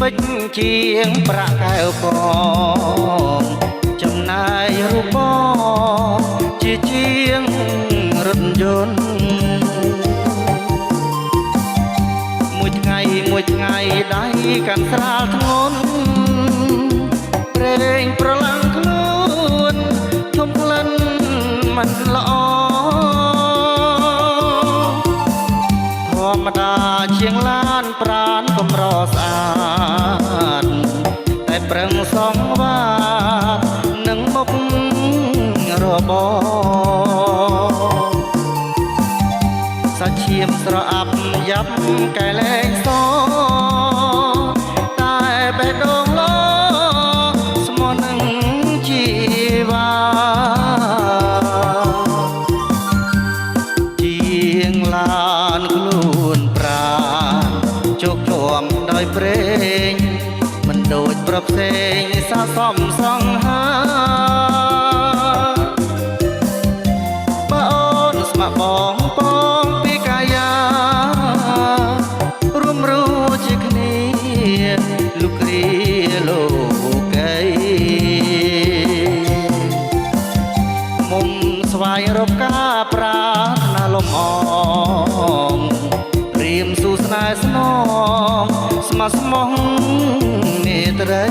វិចជាងប្រាក់កែវពងចំណាយរូបបងជាជាងរថយន្តមួយថ្ងៃដៃកាន់ស្រាលធ្ងន់ប្រេងប្រឡាំងខ្លួនធំក្លិនមិនល្អធម្មតាជាងឡានប្រានកំរស្អាតតែប្រឹងសងវាតនឹងមុខរបសាច់ឈាមស្រអាប់យ៉ាប់កែលែងសតែបេះដូងលោស្មោះនឹងជីវ៉ាជាងឡានខ្លួនប្រាណជោគជុំដោយប្រេងមិនដូចប្រផ្សេងសាសំសង្ហាបើអូនស្ម័គ្របងពងពីកាយារួមរួជាគ្នាលុកគ្រាលោកីមុំស្វែងរកការប្រាថ្នាលំអងព្រាមស៊ូស្នេហ៍ស្នងស្មោះស្មោះនេត្រី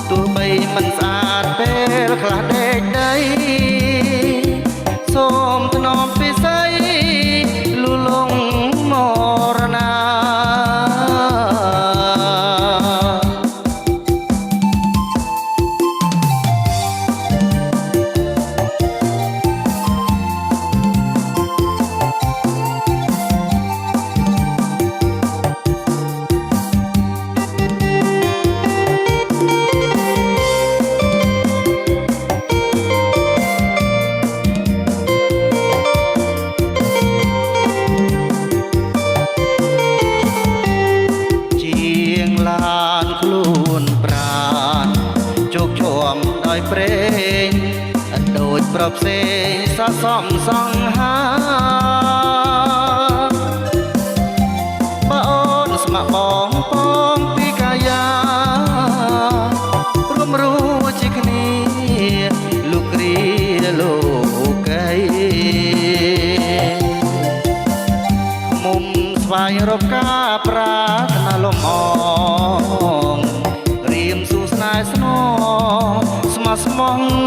ទោះបីមិនស្អាតពេលខ្លះដេកដីសូមថ្នមពិសីលុលងមរណាខ្លួនប្រាណជោគជុំដោយប្រេងដូចប្រផ្សេងសសំសង្ហាបើអូនស្ម័គ្របងពងពីកាយារួមរួជាគ្នាលុកគ្រាលោកីមុំស្វែងរកការប្រាថ្នាលំអងរៀមស៊ូស្នេហ៍ស្នងស្មោះស្មោះ